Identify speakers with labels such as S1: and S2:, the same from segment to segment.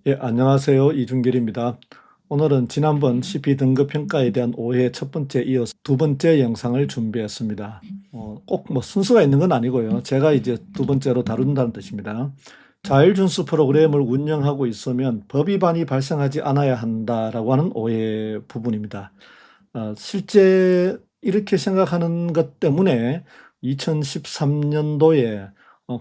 S1: 예, 안녕하세요. 이준길입니다. 오늘은 지난번 CP 등급 평가에 대한 오해 첫 번째 이어서 두 번째 영상을 준비했습니다. 꼭 뭐 순서가 있는 건 아니고요. 제가 이제 두 번째로 다룬다는 뜻입니다. 자율준수 프로그램을 운영하고 있으면 법 위반이 발생하지 않아야 한다라고 하는 오해 부분입니다. 실제 이렇게 생각하는 것 때문에 2013년도에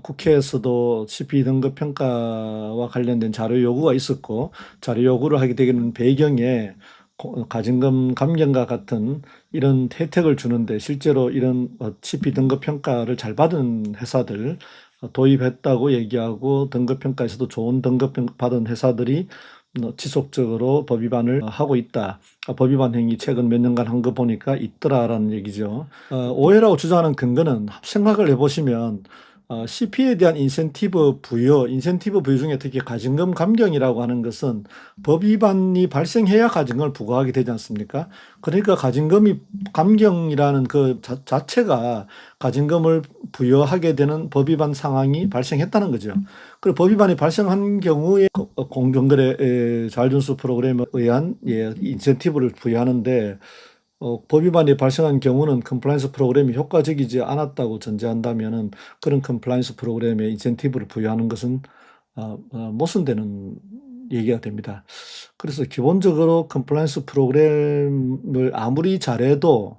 S1: 국회에서도 CP 등급 평가와 관련된 자료 요구가 있었고, 자료 요구를 하게 되는 배경에 가징금 감경과 같은 이런 혜택을 주는데, 실제로 이런 CP 등급 평가를 잘 받은 회사들 도입했다고 얘기하고, 등급 평가에서도 좋은 등급 받은 회사들이 지속적으로 법 위반을 하고 있다. 법 위반 행위 최근 몇 년간 한 거 보니까 있더라라는 얘기죠. 오해라고 주장하는 근거는 생각을 해보시면 CP에 대한 인센티브 부여 중에 특히 가징금 감경이라고 하는 것은 법 위반이 발생해야 가징금을 부과하게 되지 않습니까? 그러니까 가징금이 감경이라는 그 자체가 가징금을 부여하게 되는 법 위반 상황이 발생했다는 거죠. 그리고 법 위반이 발생한 경우에 공정거래 자율준수 프로그램에 의한 인센티브를 부여하는데 법 위반이 발생한 경우는 컴플라이언스 프로그램이 효과적이지 않았다고 전제한다면은 그런 컴플라이언스 프로그램에 인센티브를 부여하는 것은 모순되는 얘기가 됩니다. 그래서 기본적으로 컴플라이언스 프로그램을 아무리 잘해도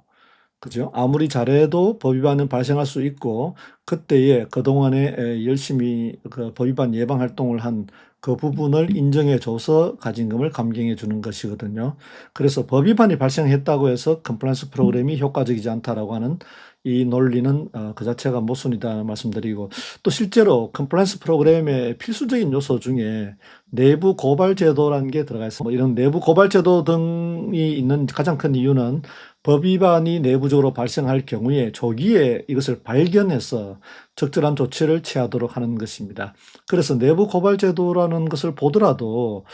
S1: 그죠? 아무리 잘해도 법 위반은 발생할 수 있고 그때에 그동안에 열심히 그 법 위반 예방 활동을 한 그 부분을 인정해 줘서 가징금을 감경해 주는 것이거든요. 그래서 법 위반이 발생했다고 해서 컴플라이언스 프로그램이 효과적이지 않다라고 하는 이 논리는 그 자체가 모순이다 말씀드리고, 또 실제로 컴플라이언스 프로그램의 필수적인 요소 중에 내부 고발 제도라는 게 들어가 있습니다. 뭐 이런 내부 고발 제도 등이 있는 가장 큰 이유는 법 위반이 내부적으로 발생할 경우에 조기에 이것을 발견해서 적절한 조치를 취하도록 하는 것입니다. 그래서 내부 고발 제도라는 것을 보더라도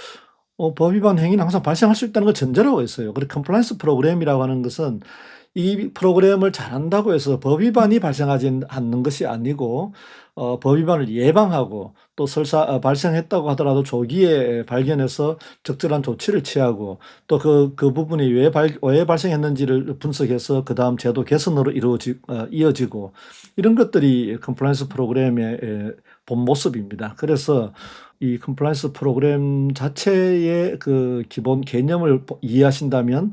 S1: 법 위반 행위는 항상 발생할 수 있다는 걸 전제로 하고 있어요. 그리고 컴플라이언스 프로그램이라고 하는 것은 이 프로그램을 잘한다고 해서 법 위반이 발생하지 않는 것이 아니고 법 위반을 예방하고 또 설사 발생했다고 하더라도 조기에 발견해서 적절한 조치를 취하고 또 그 부분이 왜 발생했는지를 분석해서 그 다음 제도 개선으로 이어지고 이런 것들이 컴플라이언스 프로그램의 본 모습입니다. 그래서 이 컴플라이언스 프로그램 자체의 그 기본 개념을 이해하신다면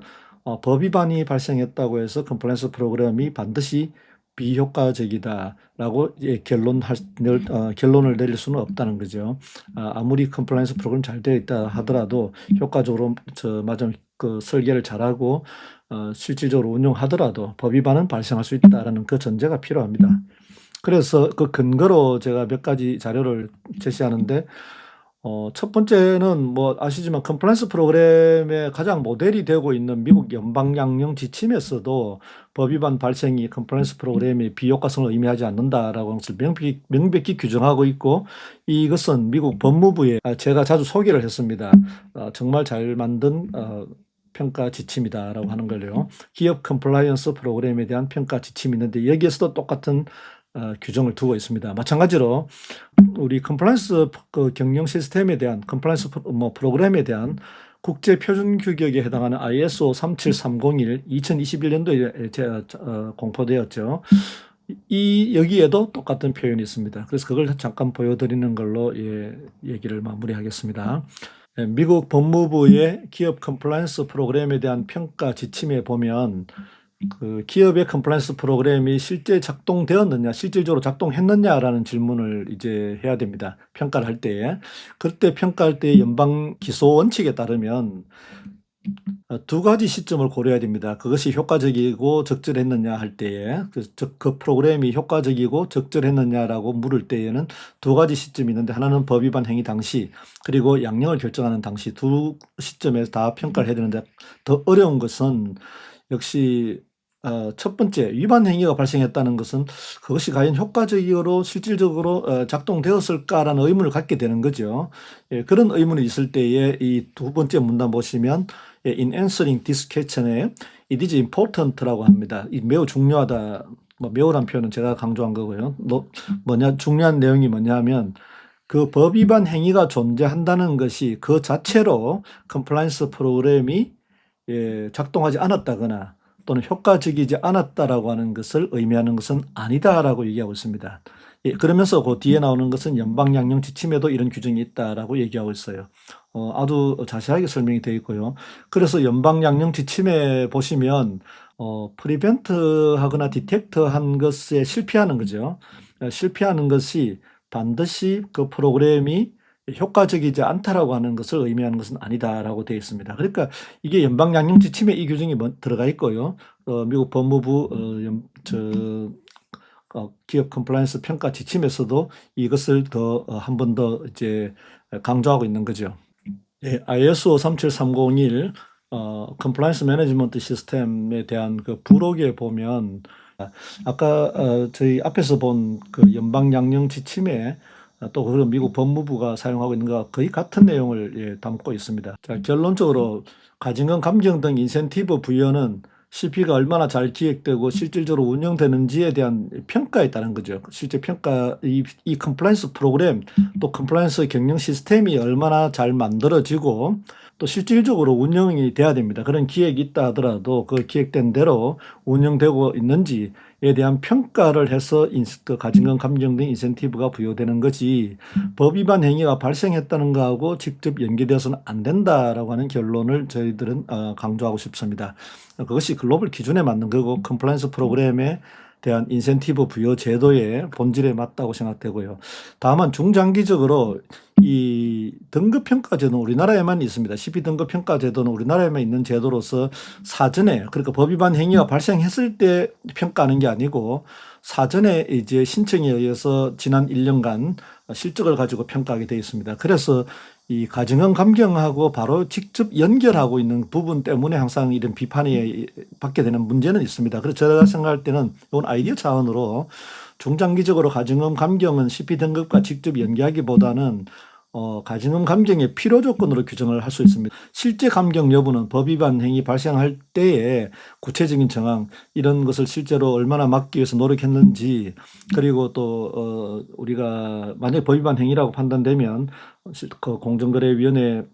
S1: 법 위반이 발생했다고 해서 컴플라이언스 프로그램이 반드시 비효과적이다라고 결론을 내릴 수는 없다는 거죠. 아무리 컴플라이언스 프로그램 잘 되어 있다 하더라도 효과적으로 그 설계를 잘하고 실질적으로 운용하더라도 법 위반은 발생할 수 있다라는 그 전제가 필요합니다. 그래서 그 근거로 제가 몇 가지 자료를 제시하는데, 첫 번째는 뭐 아시지만 컴플라이언스 프로그램의 가장 모델이 되고 있는 미국 연방양령 지침에서도 법 위반 발생이 컴플라이언스 프로그램의 비효과성을 의미하지 않는다라고 하는 것을 명백히 규정하고 있고, 이것은 미국 법무부에 제가 자주 소개를 했습니다. 정말 잘 만든 평가 지침이다라고 하는 걸요. 기업 컴플라이언스 프로그램에 대한 평가 지침이 있는데 여기에서도 똑같은 규정을 두고 있습니다. 마찬가지로 우리 컴플라이언스 그 경영 시스템에 대한 컴플라이언스 프로그램에 대한 국제 표준 규격에 해당하는 ISO 37301 2021년도에 공포되었죠. 여기에도 똑같은 표현이 있습니다. 그래서 그걸 잠깐 보여드리는 걸로 얘기를 마무리하겠습니다. 미국 법무부의 기업 컴플라이언스 프로그램에 대한 평가 지침에 보면 그 기업의 컴플라이언스 프로그램이 실제 작동되었느냐, 실질적으로 작동했느냐라는 질문을 이제 해야 됩니다. 평가를 할 때에. 그때 평가할 때 연방 기소 원칙에 따르면 두 가지 시점을 고려해야 됩니다. 그것이 효과적이고 적절했느냐 할 때에, 그 프로그램이 효과적이고 적절했느냐라고 물을 때에는 두 가지 시점이 있는데, 하나는 법 위반 행위 당시, 그리고 양형을 결정하는 당시, 두 시점에서 다 평가를 해야 되는데, 더 어려운 것은 역시 첫 번째, 위반 행위가 발생했다는 것은 그것이 과연 효과적으로 실질적으로 작동되었을까라는 의문을 갖게 되는 거죠. 그런 의문이 있을 때에 이 두 번째 문단 보시면 in answering this question에 it is important라고 합니다. 이 매우 중요하다. 뭐 매우란 표현은 제가 강조한 거고요. 중요한 내용이 뭐냐면 그 법 위반 행위가 존재한다는 것이 그 자체로 컴플라이언스 프로그램이 작동하지 않았다거나 또는 효과적이지 않았다라고 하는 것을 의미하는 것은 아니다라고 얘기하고 있습니다. 그러면서 그 뒤에 나오는 것은 연방양령 지침에도 이런 규정이 있다라고 얘기하고 있어요. 아주 자세하게 설명이 되어 있고요. 그래서 연방양령 지침에 보시면 프리벤트하거나 디텍트한 것에 실패하는 거죠. 실패하는 것이 반드시 그 프로그램이 효과적이지 않다라고 하는 것을 의미하는 것은 아니다라고 되어 있습니다. 그러니까 이게 연방양령 지침에 이 규정이 들어가 있고요. 미국 법무부 기업 컴플라이언스 평가 지침에서도 이것을 더 한 번 더 이제 강조하고 있는 거죠. ISO 37301 컴플라이언스 매니지먼트 시스템에 대한 그 부록에 보면 아까 저희 앞에서 본 그 연방양령 지침에 또 그 미국 법무부가 사용하고 있는 것과 거의 같은 내용을 담고 있습니다. 자, 결론적으로 가진권 감경 등 인센티브 부여는 CP가 얼마나 잘 기획되고 실질적으로 운영되는지에 대한 평가에 따른 거죠. 실제 평가, 이 컴플라이언스 프로그램 또 컴플라이언스 경영 시스템이 얼마나 잘 만들어지고 또 실질적으로 운영이 돼야 됩니다. 그런 기획이 있다 하더라도 그 기획된 대로 운영되고 있는지에 대한 평가를 해서 그 가진권 감경 등 인센티브가 부여되는 거지 법 위반 행위가 발생했다는 거하고 직접 연계되어서는 안 된다라고 하는 결론을 저희들은 강조하고 싶습니다. 그것이 글로벌 기준에 맞는 거고 컴플라이언스 프로그램에 대한 인센티브 부여 제도의 본질에 맞다고 생각되고요. 다만 중장기적으로 이 등급평가제도는 우리나라에만 있습니다. CP 등급평가제도는 우리나라에만 있는 제도로서 사전에, 그러니까 법 위반 행위가 발생했을 때 평가하는 게 아니고 사전에 이제 신청에 의해서 지난 1년간 실적을 가지고 평가하게 되어 있습니다. 그래서 이 가증권 감경하고 바로 직접 연결하고 있는 부분 때문에 항상 이런 비판이 받게 되는 문제는 있습니다. 그래서 제가 생각할 때는 이건 아이디어 차원으로 중장기적으로 가증권 감경은 CP 등급과 직접 연계하기보다는 가증권 감경의 필요 조건으로 규정을 할 수 있습니다. 실제 감경 여부는 법 위반 행위 발생할 때에 구체적인 정황, 이런 것을 실제로 얼마나 막기 위해서 노력했는지, 그리고 또 우리가 만약 법 위반 행위라고 판단되면 그 공정거래위원회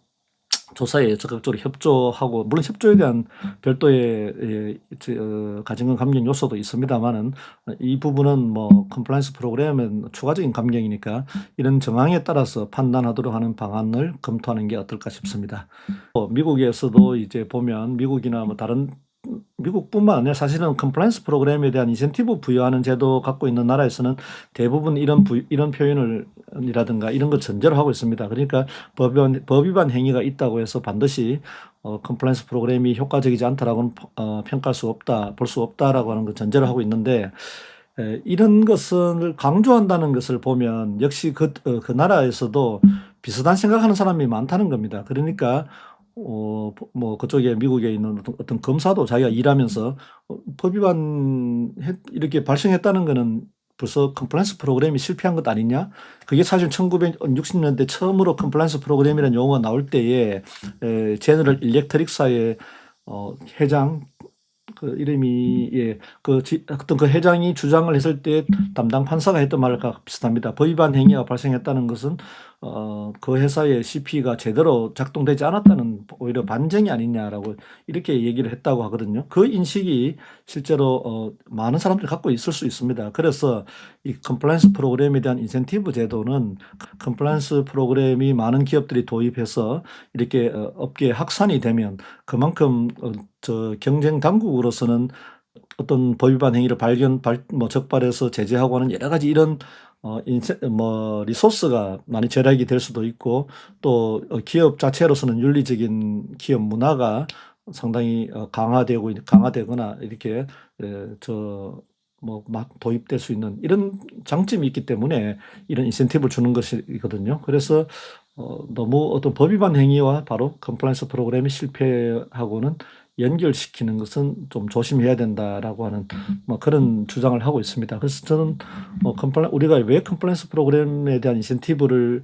S1: 조사에 적극적으로 협조하고, 물론 협조에 대한 별도의 가증권 감경 요소도 있습니다만은 이 부분은 뭐 컴플라이언스 프로그램은 추가적인 감경이니까 이런 정황에 따라서 판단하도록 하는 방안을 검토하는 게 어떨까 싶습니다. 미국에서도 이제 보면 미국이나 뭐 다른 미국뿐만 아니라 사실은 컴플라이언스 프로그램에 대한 인센티브 부여하는 제도 갖고 있는 나라에서는 대부분 이런 표현을 이라든가 이런 걸 전제로 하고 있습니다. 그러니까 법 위반 행위가 있다고 해서 반드시 컴플라이언스 프로그램이 효과적이지 않다라고는 평가할 수 없다, 볼 수 없다라고 하는 걸 전제로 하고 있는데 이런 것을 강조한다는 것을 보면 역시 그 나라에서도 비슷한 생각하는 사람이 많다는 겁니다. 그러니까 뭐 그쪽에 미국에 있는 어떤 검사도 자기가 일하면서 법 위반 이렇게 발생했다는 거는 벌써 컴플라이언스 프로그램이 실패한 것 아니냐? 그게 사실 1960년대 처음으로 컴플라이언스 프로그램이라는 용어가 나올 때에 제너럴 일렉트릭사의 회장 그 이름이 어떤 그 회장이 주장을 했을 때 담당 판사가 했던 말과 비슷합니다. 법 위반 행위가 발생했다는 것은 그 회사의 CP가 제대로 작동되지 않았다는 오히려 반증이 아니냐라고 이렇게 얘기를 했다고 하거든요. 그 인식이 실제로 많은 사람들이 갖고 있을 수 있습니다. 그래서 이 컴플라이언스 프로그램에 대한 인센티브 제도는 컴플라이언스 프로그램이 많은 기업들이 도입해서 이렇게 업계에 확산이 되면 그만큼 경쟁 당국으로서는 어떤 법 위반 행위를 적발해서 제재하고 하는 여러 가지 이런 리소스가 많이 절약이 될 수도 있고 또 기업 자체로서는 윤리적인 기업 문화가 상당히 강화되거나 이렇게 막 도입될 수 있는 이런 장점이 있기 때문에 이런 인센티브를 주는 것이거든요. 그래서 너무 어떤 법 위반 행위와 바로 컴플라이언스 프로그램이 실패하고는 연결시키는 것은 좀 조심해야 된다라고 하는 뭐 그런 주장을 하고 있습니다. 그래서 저는 우리가 왜 컴플라이언스 프로그램에 대한 인센티브를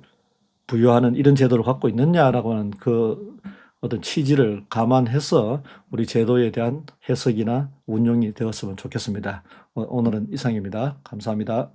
S1: 부여하는 이런 제도를 갖고 있느냐라고 하는 그 어떤 취지를 감안해서 우리 제도에 대한 해석이나 운용이 되었으면 좋겠습니다. 오늘은 이상입니다. 감사합니다.